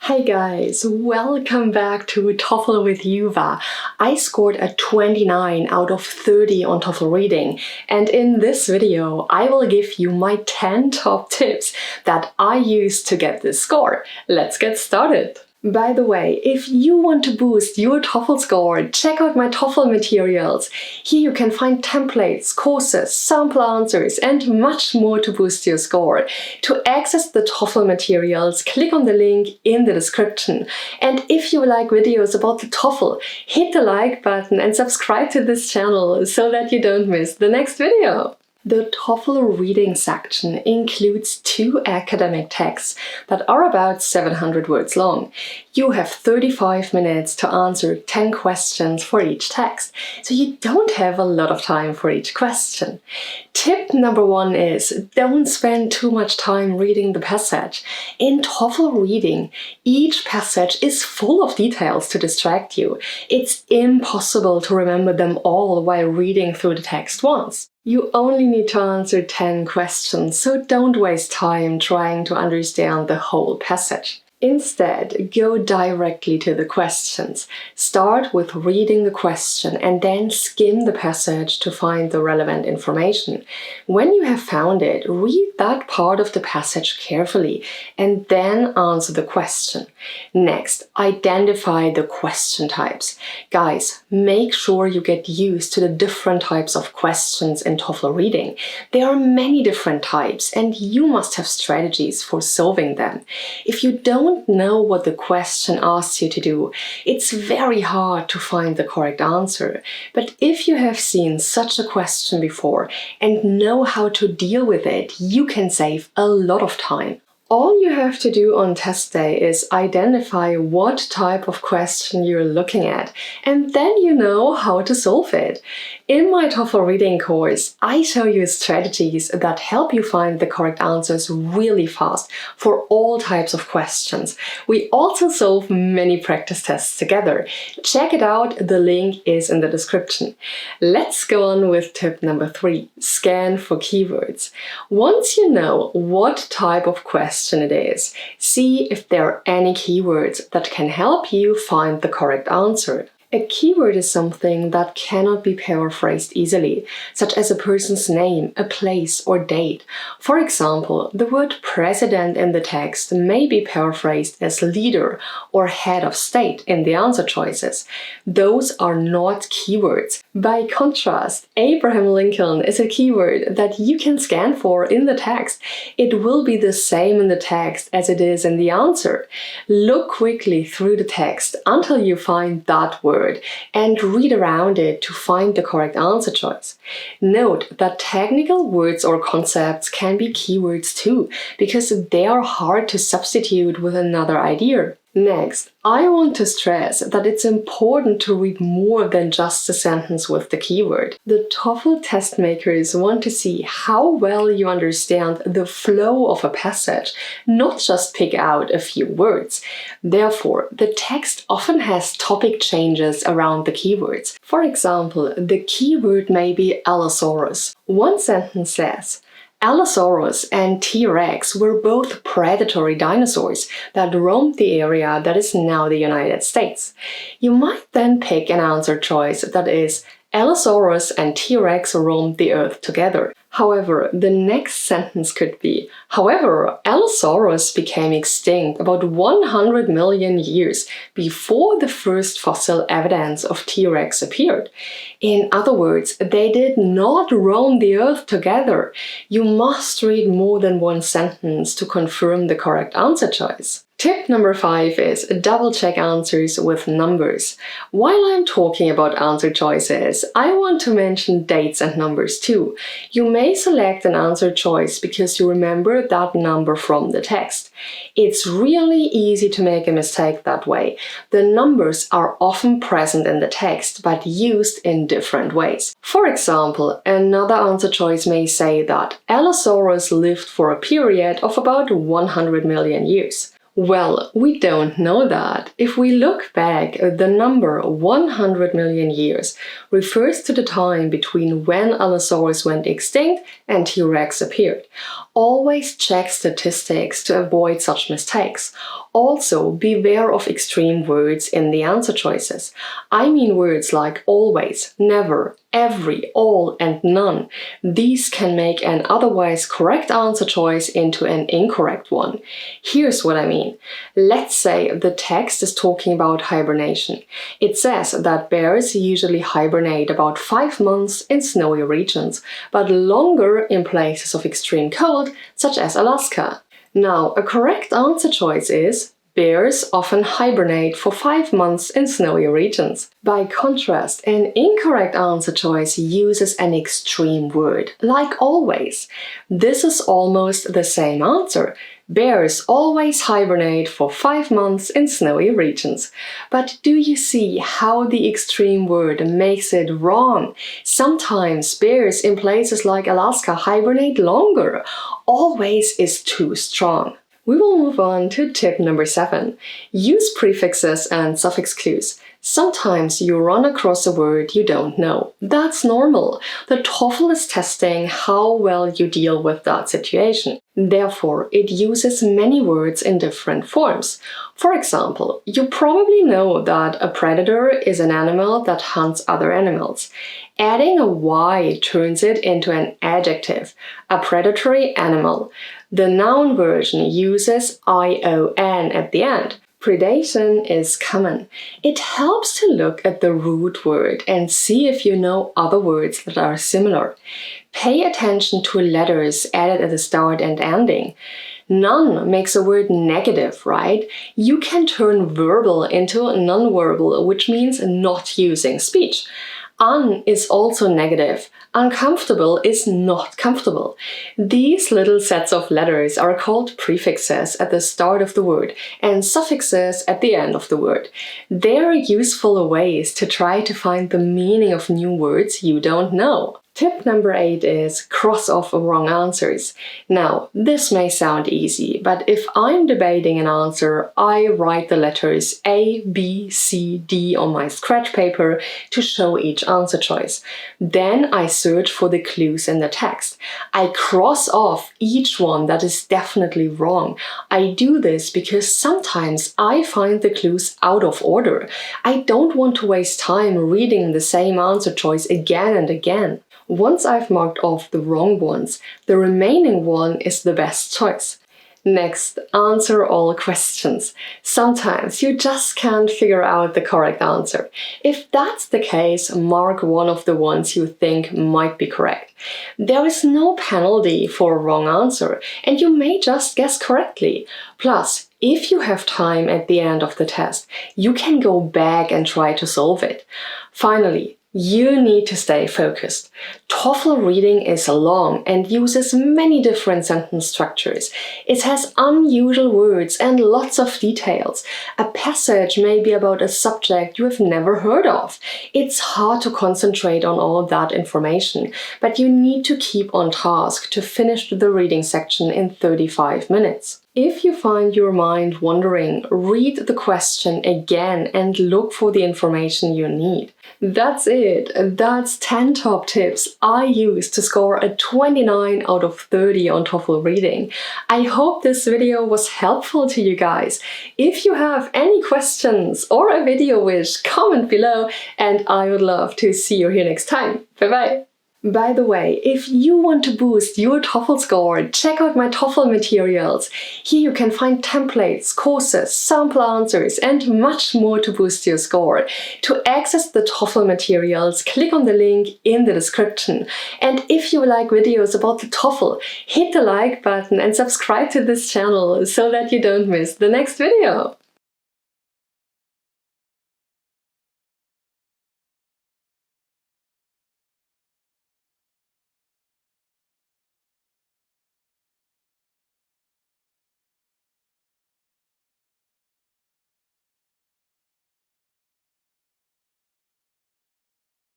Hey guys, welcome back to TOEFL with Juva. I scored a 29 out of 30 on TOEFL Reading, and in this video I will give you my 10 top tips that I used to get this score. Let's get started! By the way, if you want to boost your TOEFL score, check out my TOEFL materials. Here you can find templates, courses, sample answers, and much more to boost your score. To access the TOEFL materials, click on the link in the description. And if you like videos about the TOEFL, hit the like button and subscribe to this channel so that you don't miss the next video. The TOEFL reading section includes 2 academic texts that are about 700 words long. You have 35 minutes to answer 10 questions for each text, so you don't have a lot of time for each question. Tip number 1 is don't spend too much time reading the passage. In TOEFL reading, each passage is full of details to distract you. It's impossible to remember them all while reading through the text once. You only need to answer 10 questions, so don't waste time trying to understand the whole passage. Instead, go directly to the questions. Start with reading the question and then skim the passage to find the relevant information. When you have found it, read that part of the passage carefully and then answer the question. Next, identify the question types. Guys, make sure you get used to the different types of questions in TOEFL reading. There are many different types and you must have strategies for solving them. If you don't know what the question asks you to do, it's very hard to find the correct answer. But if you have seen such a question before and know how to deal with it, you can save a lot of time. All you have to do on test day is identify what type of question you're looking at, and then you know how to solve it. In my TOEFL reading course, I show you strategies that help you find the correct answers really fast for all types of questions. We also solve many practice tests together. Check it out, the link is in the description. Let's go on with tip number 3, scan for keywords. Once you know what type of question it is, see if there are any keywords that can help you find the correct answer. A keyword is something that cannot be paraphrased easily, such as a person's name, a place, or date. For example, the word president in the text may be paraphrased as leader or head of state in the answer choices. Those are not keywords. By contrast, Abraham Lincoln is a keyword that you can scan for in the text. It will be the same in the text as it is in the answer. Look quickly through the text until you find that word and read around it to find the correct answer choice. Note that technical words or concepts can be keywords too, because they are hard to substitute with another idea. Next, I want to stress that it's important to read more than just a sentence with the keyword. The TOEFL test makers want to see how well you understand the flow of a passage, not just pick out a few words. Therefore, the text often has topic changes around the keywords. For example, the keyword may be Allosaurus. One sentence says, Allosaurus and T-Rex were both predatory dinosaurs that roamed the area that is now the United States. You might then pick an answer choice that is Allosaurus and T-Rex roamed the Earth together. However, the next sentence could be, however, Allosaurus became extinct about 100 million years before the first fossil evidence of T-Rex appeared. In other words, they did not roam the Earth together. You must read more than one sentence to confirm the correct answer choice. Tip number 5 is double-check answers with numbers. While I'm talking about answer choices, I want to mention dates and numbers too. You may select an answer choice because you remember that number from the text. It's really easy to make a mistake that way. The numbers are often present in the text, but used in different ways. For example, another answer choice may say that Allosaurus lived for a period of about 100 million years. Well, we don't know that. If we look back, the number 100 million years refers to the time between when Allosaurus went extinct and T-Rex appeared. Always check statistics to avoid such mistakes. Also, beware of extreme words in the answer choices. I mean words like always, never, every, all, and none. These can make an otherwise correct answer choice into an incorrect one. Here's what I mean. Let's say the text is talking about hibernation. It says that bears usually hibernate about 5 months in snowy regions, but longer in places of extreme cold, such as Alaska. Now, a correct answer choice is bears often hibernate for 5 months in snowy regions. By contrast, an incorrect answer choice uses an extreme word, like always. This is almost the same answer. Bears always hibernate for 5 months in snowy regions. But do you see how the extreme word makes it wrong? Sometimes bears in places like Alaska hibernate longer. Always is too strong. We will move on to tip number 7. Use prefixes and suffix clues. Sometimes you run across a word you don't know. That's normal. The TOEFL is testing how well you deal with that situation. Therefore, it uses many words in different forms. For example, you probably know that a predator is an animal that hunts other animals. Adding a Y turns it into an adjective, a predatory animal. The noun version uses ION at the end. Predation is common. It helps to look at the root word and see if you know other words that are similar. Pay attention to letters added at the start and ending. None makes a word negative, right? You can turn verbal into nonverbal, which means not using speech. Un is also negative. Uncomfortable is not comfortable. These little sets of letters are called prefixes at the start of the word and suffixes at the end of the word. They're useful ways to try to find the meaning of new words you don't know. Tip number 8 is cross off wrong answers. Now, this may sound easy, but if I'm debating an answer, I write the letters A, B, C, D on my scratch paper to show each answer choice. Then I search for the clues in the text. I cross off each one that is definitely wrong. I do this because sometimes I find the clues out of order. I don't want to waste time reading the same answer choice again and again. Once I've marked off the wrong ones, the remaining one is the best choice. Next, answer all questions. Sometimes you just can't figure out the correct answer. If that's the case, mark one of the ones you think might be correct. There is no penalty for a wrong answer, and you may just guess correctly. Plus, if you have time at the end of the test, you can go back and try to solve it. Finally, you need to stay focused. TOEFL reading is long and uses many different sentence structures. It has unusual words and lots of details. A passage may be about a subject you have never heard of. It's hard to concentrate on all that information, but you need to keep on task to finish the reading section in 35 minutes. If you find your mind wandering, read the question again and look for the information you need. That's it. That's 10 top tips I use to score a 29 out of 30 on TOEFL reading. I hope this video was helpful to you guys. If you have any questions or a video wish, comment below and I would love to see you here next time. Bye bye! By the way, if you want to boost your TOEFL score, check out my TOEFL materials. Here you can find templates, courses, sample answers, and much more to boost your score. To access the TOEFL materials, click on the link in the description. And if you like videos about the TOEFL, hit the like button and subscribe to this channel so that you don't miss the next video.